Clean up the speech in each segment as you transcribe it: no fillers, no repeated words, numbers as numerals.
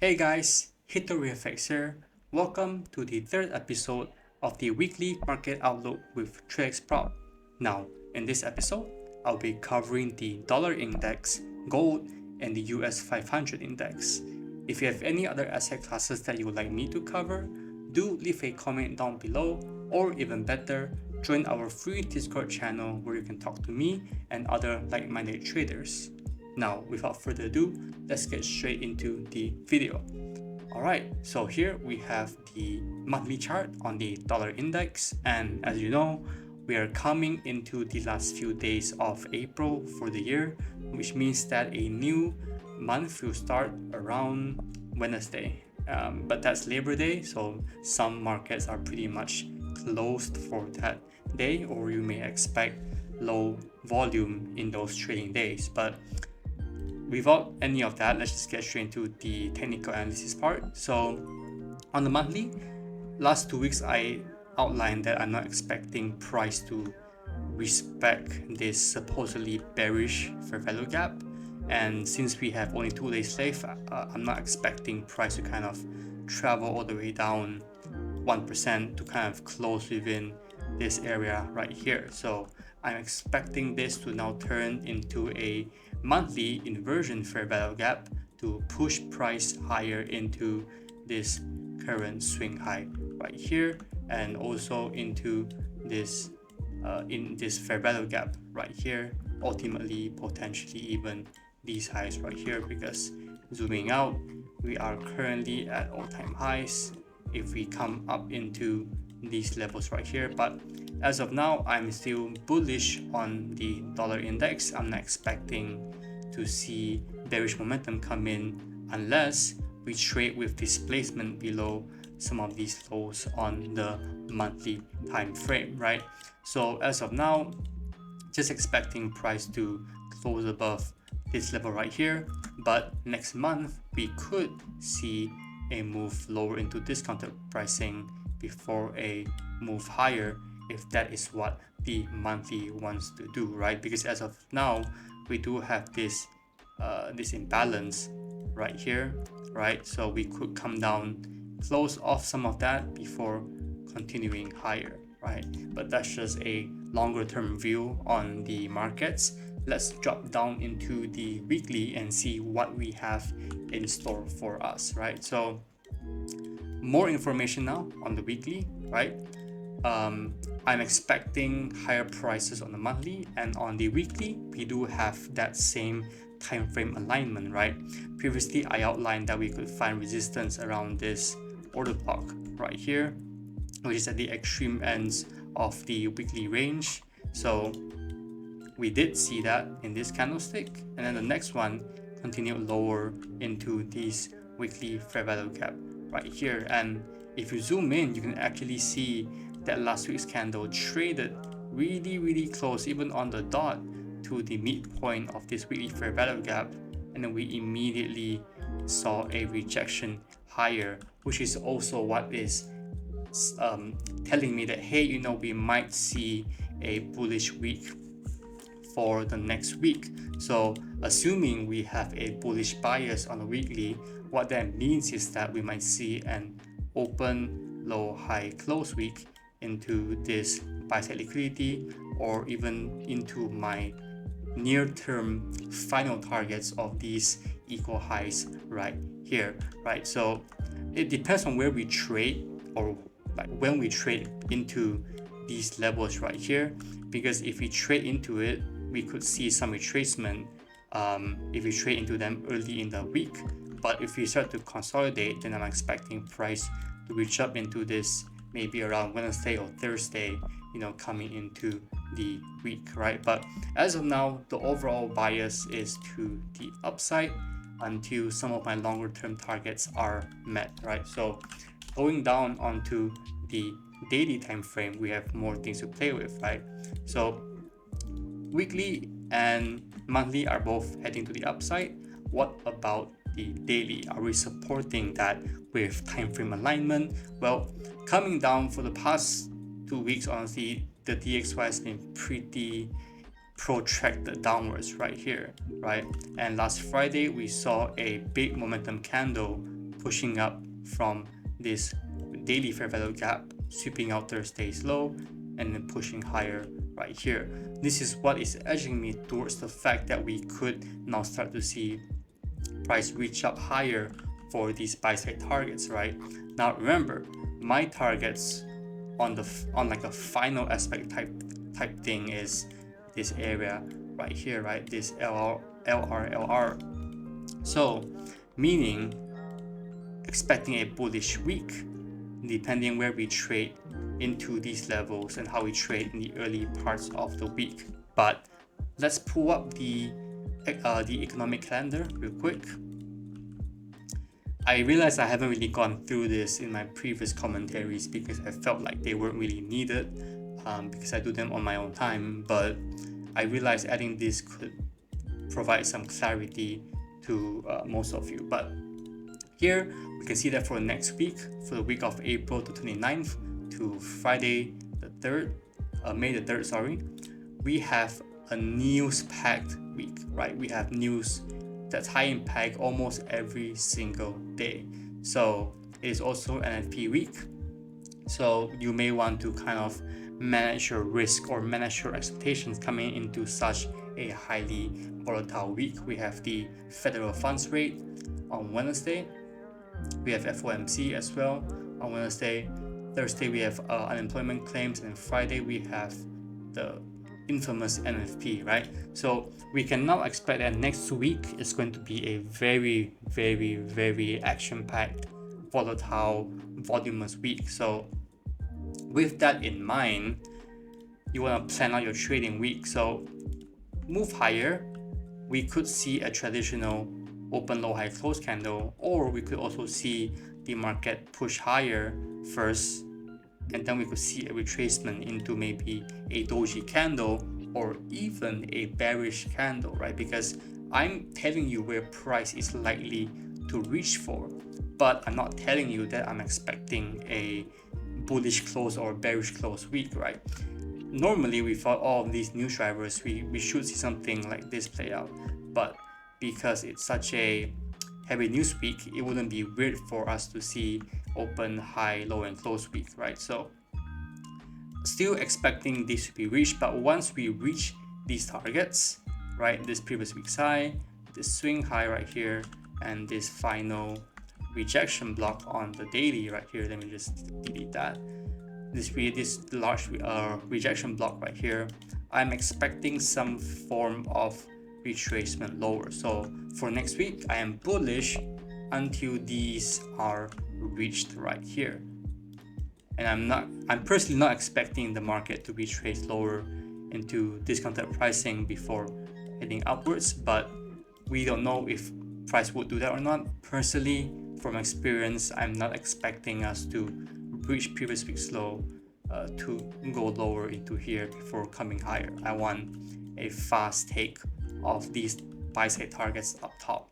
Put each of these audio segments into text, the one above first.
Hey guys, HitoryFX here. Welcome to the third episode of the weekly market outlook with TRADEXPROP. Now, in this episode, I'll be covering the dollar index, gold, and the US500 index. If you have any other asset classes that you would like me to cover, do leave a comment down below, or even better, join our free Discord channel where you can talk to me and other like-minded traders. Now, without further ado, let's get straight into the video. Alright, so here we have the monthly chart on the dollar index, and as you know, we are coming into the last few days of April for the year, which means that a new month will start around Wednesday. But that's Labor Day, so some markets are pretty much closed for that day, or you may expect low volume in those trading days. But without any of that, let's just get straight into the technical analysis part. So on the monthly, last 2 weeks I outlined that I'm not expecting price to respect this supposedly bearish fair value gap, and since we have only 2 days left, I'm not expecting price to kind of travel all the way down 1% to kind of close within this area right here. So I'm expecting this to now turn into a monthly inversion fair value gap to push price higher into this current swing high right here, and also into this in this fair value gap right here, ultimately potentially even these highs right here, because zooming out, we are currently at all-time highs if we come up into these levels right here. But as of now, I'm still bullish on the dollar index. I'm not expecting to see bearish momentum come in unless we trade with displacement below some of these lows on the monthly time frame, right? So as of now, just expecting price to close above this level right here, but next month we could see a move lower into discounted pricing before a move higher, if that is what the monthly wants to do, right? Because as of now, we do have this imbalance right here, right? So we could come down, close off some of that before continuing higher, right? But that's just a longer term view on the markets. Let's drop down into the weekly and see what we have in store for us, right? So more information now on the weekly, right? I'm expecting higher prices on the monthly, and on the weekly we do have that same time frame alignment, right? Previously I outlined that we could find resistance around this order block right here, which is at the extreme ends of the weekly range. So we did see that in this candlestick, and then the next one continued lower into this weekly fair value gap right here. And if you zoom in, you can actually see that last week's candle traded really close, even on the dot, to the midpoint of this weekly fair value gap, and then we immediately saw a rejection higher, which is also what is telling me that, hey, you know, we might see a bullish week for the next week. So assuming we have a bullish bias on the weekly, what that means is that we might see an open low high close week into this buy side liquidity, or even into my near term final targets of these equal highs right here, right? So it depends on where we trade, or like when we trade into these levels right here, because if we trade into it, we could see some retracement if we trade into them early in the week. But if we start to consolidate, then I'm expecting price to reach up into this maybe around Wednesday or Thursday, you know, coming into the week, right? But as of now, the overall bias is to the upside until some of my longer term targets are met, right? So going down onto the daily time frame, we have more things to play with, right? So weekly and monthly are both heading to the upside. What about the daily? Are we supporting that with time frame alignment? Well, coming down for the past 2 weeks, honestly, the DXY has been pretty protracted downwards right here, right? And last Friday we saw a big momentum candle pushing up from this daily fair value gap, sweeping out Thursday's low, and then pushing higher right here. This is what is edging me towards the fact that we could now start to see price reach up higher for these buy side targets, right? Now remember, my targets on like the final aspect type thing is this area right here, right? This LR. So meaning expecting a bullish week depending where we trade into these levels and how we trade in the early parts of the week. But let's pull up the economic calendar real quick. I realized I haven't really gone through this in my previous commentaries because I felt like they weren't really needed because I do them on my own time, but I realized adding this could provide some clarity to most of you. But here we can see that for next week, for the week of April the 29th to Friday the 3rd, May the 3rd, sorry, we have a news-packed week, right? We have news that's high impact almost every single day. So it is also NFP week. So you may want to kind of manage your risk or manage your expectations coming into such a highly volatile week. We have the federal funds rate on Wednesday. We have FOMC as well on Wednesday. Thursday we have unemployment claims, and Friday we have the infamous NFP, right? So we can now expect that next week is going to be a very, very, very action-packed, volatile, voluminous week. So with that in mind, you want to plan out your trading week. So move higher, we could see a traditional open low high close candle, or we could also see the market push higher first, and then we could see a retracement into maybe a doji candle or even a bearish candle, right? Because I'm telling you where price is likely to reach for, but I'm not telling you that I'm expecting a bullish close or bearish close week, right? Normally without all of these news drivers, we should see something like this play out, but because it's such a heavy news week, it wouldn't be weird for us to see open, high, low, and close week, right? So still expecting this to be reached, but once we reach these targets, right, this previous week's high, this swing high right here, and this final rejection block on the daily right here, let me just delete that, this large rejection block right here, I'm expecting some form of retracement lower. So for next week, I am bullish until these are reached right here, and I'm personally not expecting the market to retrace lower into discounted pricing before heading upwards, but we don't know if price would do that or not. Personally, from experience, I'm not expecting us to breach previous week's low to go lower into here before coming higher. I want a fast take of these buy side targets up top,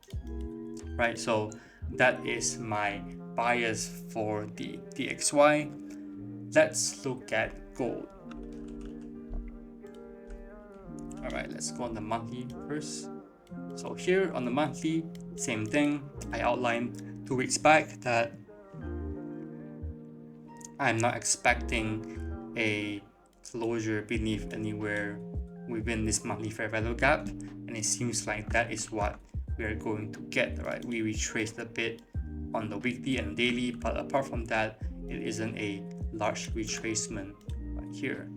right? So that is my bias for the DXY. Let's look at gold. All right, let's go on the monthly first. So here on the monthly, same thing. I outlined 2 weeks back that I'm not expecting a closure beneath anywhere within this monthly fair value gap, and it seems like that is what we are going to get, right? We retraced a bit on the weekly and daily, but apart from that, it isn't a large retracement right here.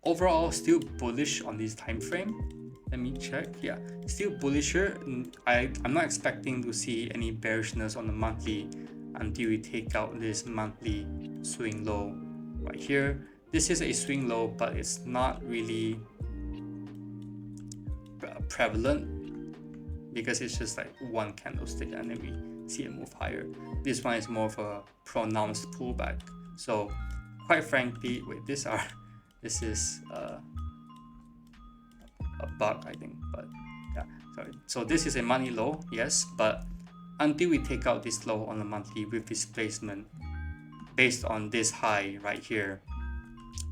Overall, still bullish on this time frame. Let me check. Yeah, still bullisher. I'm not expecting to see any bearishness on the monthly until we take out this monthly swing low right here. This is a swing low, but it's not really prevalent because it's just like one candlestick and then we see it move higher. This one is more of a pronounced pullback. So quite frankly, this is a bug, I think, but yeah, sorry. So this is a money low, yes, but until we take out this low on the monthly with displacement based on this high right here,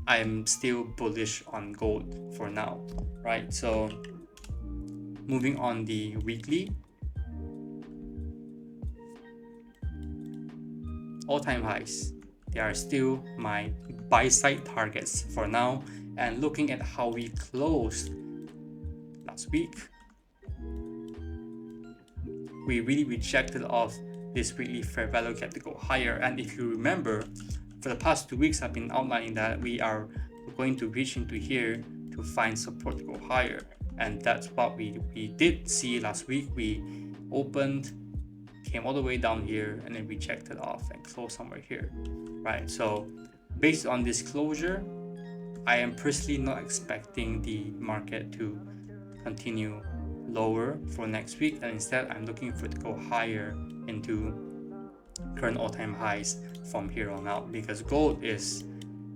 I'm still bullish on gold for now, right? So Moving on the weekly, all-time highs. They are still my buy side targets for now. And looking at how we closed last week, we really rejected off this weekly fair value gap to go higher. And if you remember, for the past 2 weeks, I've been outlining that we are going to reach into here to find support to go higher. And that's what we did see last week. We opened, came all the way down here, and then rejected off and closed somewhere here, right? So based on this closure, I am personally not expecting the market to continue lower for next week, and instead I'm looking for it to go higher into current all-time highs from here on out, because gold is,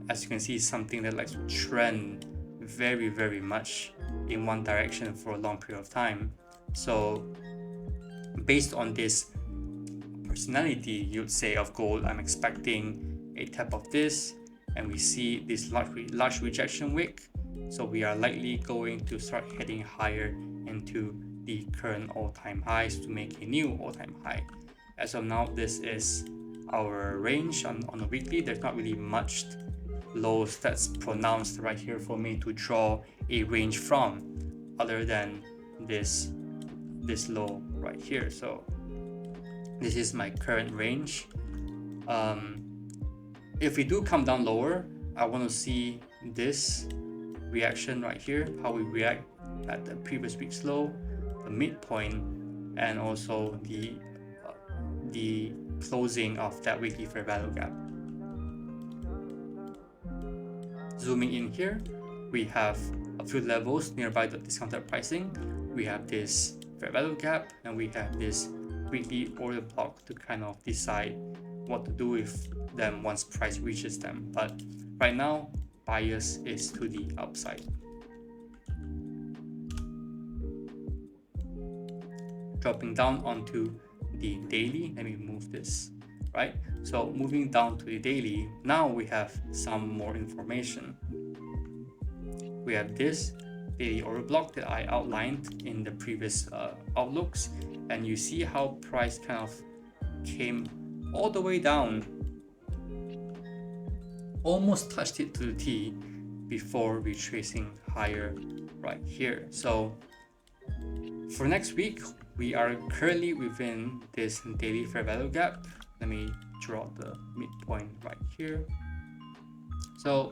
as you can see, something that likes to trend very, very much in one direction for a long period of time. So based on this personality, you'd say, of gold, I'm expecting a tap of this, and we see this large rejection wick. So we are likely going to start heading higher into the current all-time highs to make a new all-time high. As of now, this is our range on a weekly. There's not really much lows that's pronounced right here for me to draw a range from, other than this low right here. So this is my current range. If we do come down lower, I want to see this reaction right here, how we react at the previous week's low, the midpoint, and also the closing of that weekly fair value gap. Zooming in here, we have a few levels nearby the discounted pricing. We have this fair value gap, and we have this weekly order block to kind of decide what to do with them once price reaches them. But right now, bias is to the upside. Dropping down onto the daily, let me move this, right? So moving down to the daily, now we have some more information. We have this daily order block that I outlined in the previous outlooks, and you see how price kind of came all the way down, almost touched it to the T before retracing higher right here. So for next week, we are currently within this daily fair value gap. Let me draw the midpoint right here. So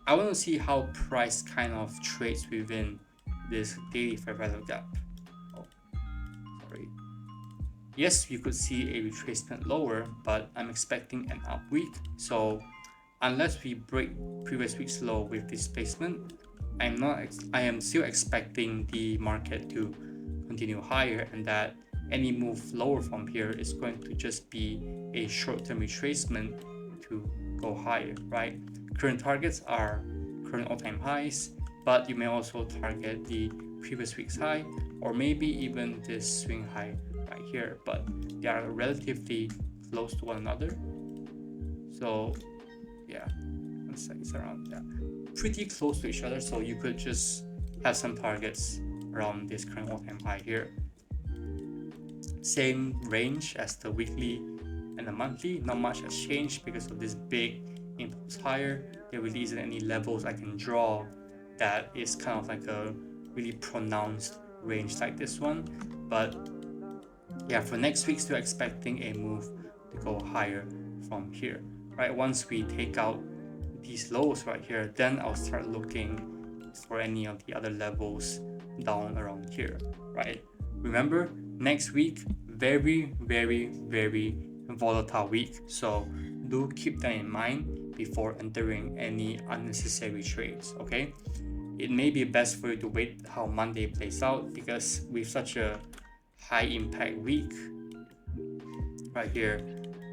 I want to see how price kind of trades within this daily fair value gap. Oh, sorry. Yes, you could see a retracement lower, but I'm expecting an up week. So unless we break previous week's low with displacement, I am still expecting the market to continue higher, and that any move lower from here is going to just be a short-term retracement to go higher, right? Current targets are current all-time highs, but you may also target the previous week's high, or maybe even this swing high right here, but they are relatively close to one another. So yeah, looks like it's around, yeah, pretty close to each other. So you could just have some targets around this current all-time high here. Same range as the weekly and the monthly. Not much has changed because of this big impulse higher. There really isn't any levels I can draw that is kind of like a really pronounced range like this one. But yeah, for next week, still expecting a move to go higher from here, right? Once we take out these lows right here, then I'll start looking for any of the other levels down around here, right? Remember, next week, very, very, very volatile week. So do keep that in mind before entering any unnecessary trades, okay? It may be best for you to wait how Monday plays out, because with such a high impact week right here,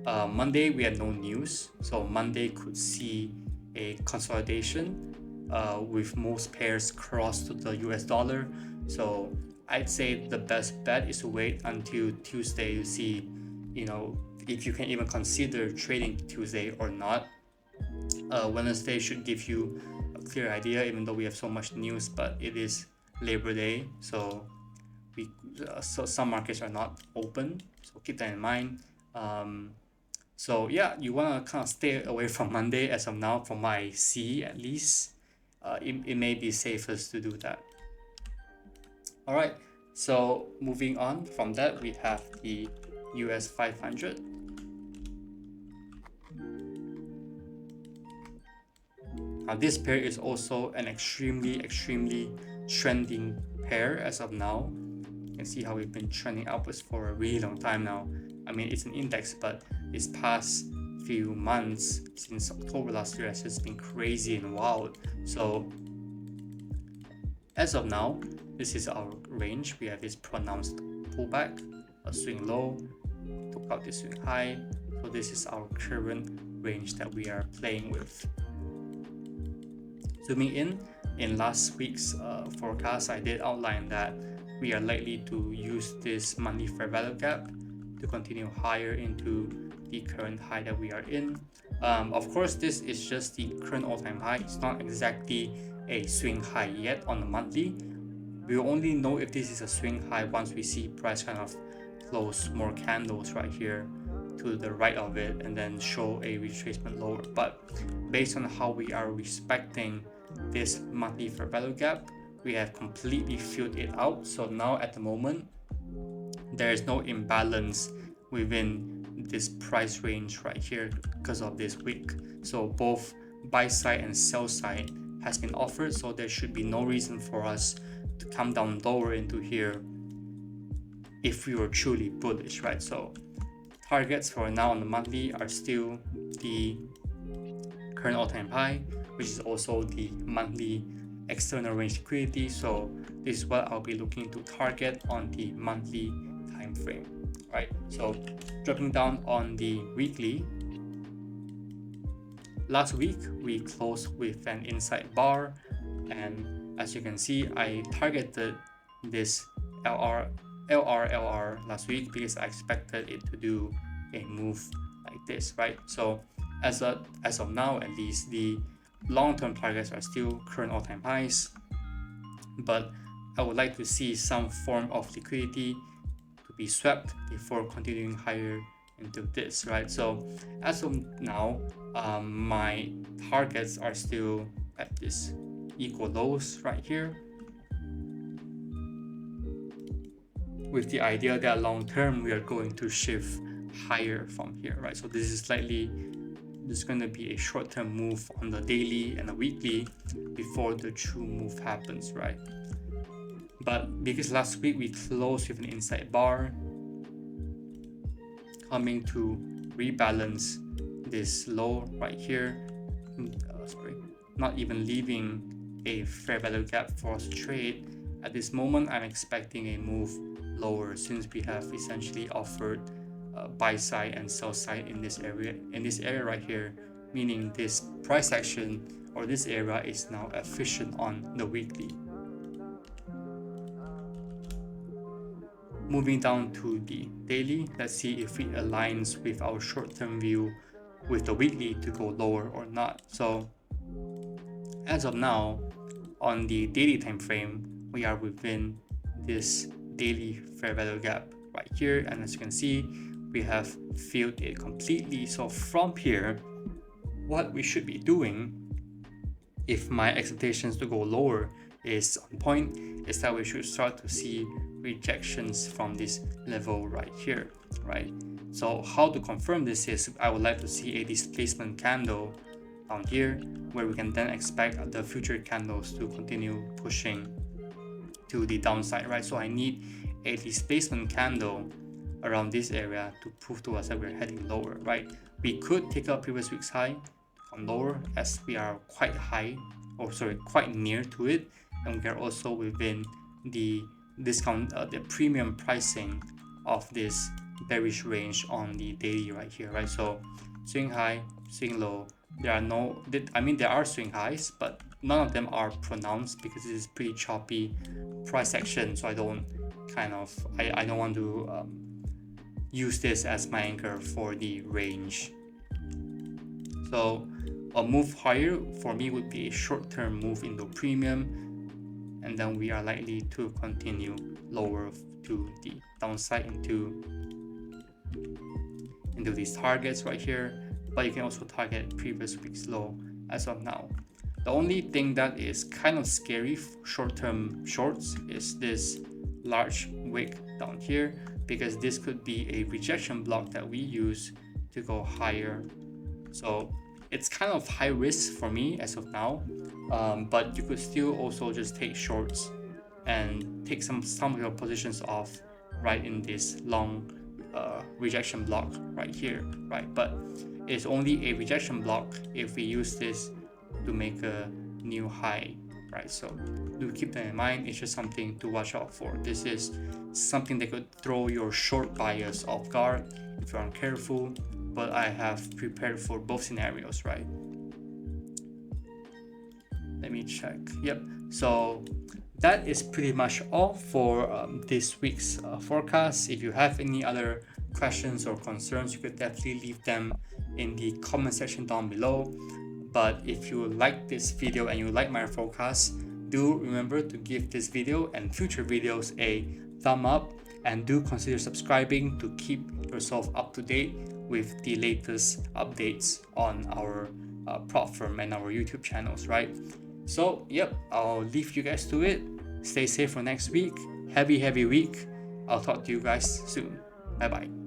Monday we had no news, so Monday could see a consolidation with most pairs cross to the US dollar. So I'd say the best bet is to wait until Tuesday to see, if you can even consider trading Tuesday or not. Wednesday should give you a clear idea, even though we have so much news, but it is Labor Day, so so some markets are not open, so keep that in mind. So yeah, you want to kind of stay away from Monday as of now, from what I see at least. It may be safest to do that. All right, so moving on from that, we have the US500. Now this pair is also an extremely trending pair as of now. You can see how we've been trending upwards for a really long time now. I mean, it's an index, but this past few months since October last year has just been crazy and wild. So as of now, this is our range. We have this pronounced pullback, a swing low, took out this swing high. So this is our current range that we are playing with. Zooming in last week's forecast, I did outline that we are likely to use this monthly fair value gap to continue higher into the current high that we are in. Of course, this is just the current all-time high. It's not exactly a swing high yet on the monthly. We will only know if this is a swing high once we see price kind of close more candles right here to the right of it and then show a retracement lower. But based on how we are respecting this monthly fair value gap, we have completely filled it out. So now at the moment, there is no imbalance within this price range right here because of this wick. So both buy side and sell side has been offered, so there should be no reason for us to come down lower into here if we were truly bullish, right? So targets for now on the monthly are still the current all-time high, which is also the monthly external range liquidity. So this is what I'll be looking to target on the monthly time frame, right? So dropping down on the weekly, last week we closed with an inside bar, and as you can see, I targeted this LR last week because I expected it to do a move like this, right? So as of now, at least, the long-term targets are still current all-time highs, but I would like to see some form of liquidity to be swept before continuing higher into this, right? So as of now, my targets are still at this equal lows right here, with the idea that long term we are going to shift higher from here, right? So this is going to be a short-term move on the daily and the weekly before the true move happens, right? But because last week we closed with an inside bar, coming to rebalance this low right here, not even leaving a fair value gap for us to trade. At this moment, I'm expecting a move lower since we have essentially offered buy side and sell side in this area right here, meaning this price action or this area is now efficient on the weekly. Moving down to the daily, let's see if it aligns with our short-term view with the weekly to go lower or not. So as of now, on the daily time frame, we are within this daily fair value gap right here, and as you can see, we have filled it completely. So from here, what we should be doing, if my expectations to go lower is on point, is that we should start to see rejections from this level right here, right? So how to confirm this is I would like to see a displacement candle down here, where we can then expect the future candles to continue pushing to the downside, right? So I need a displacement candle around this area to prove to us that we're heading lower, right? We could take up previous week's high on lower as we are quite near to it, and we are also within the discount, the premium pricing of this bearish range on the daily right here, right? So swing high, swing low. There are swing highs, but none of them are pronounced because it is pretty choppy price action. So I don't want to use this as my anchor for the range. So a move higher for me would be a short-term move into premium, and then we are likely to continue lower to the downside into these targets right here, but you can also target previous week's low as of now. The only thing that is kind of scary for short-term shorts is this large wick down here, because this could be a rejection block that we use to go higher. So it's kind of high risk for me as of now, but you could still also just take shorts and take some of your positions off right in this long rejection block right here, right? But it's only a rejection block if we use this to make a new high, right? So do keep that in mind. It's just something to watch out for. This is something that could throw your short buyers off guard if you're uncareful, but I have prepared for both scenarios, right? Let me check. Yep. So that is pretty much all for this week's forecast. If you have any other questions or concerns, you could definitely leave them in the comment section down below. But if you like this video and you like my forecast, do remember to give this video and future videos a thumb up, and do consider subscribing to keep yourself up to date with the latest updates on our prop firm and our YouTube channels, right? So yep, I'll leave you guys to it. Stay safe for next week. Heavy week. I'll talk to you guys soon. Bye bye.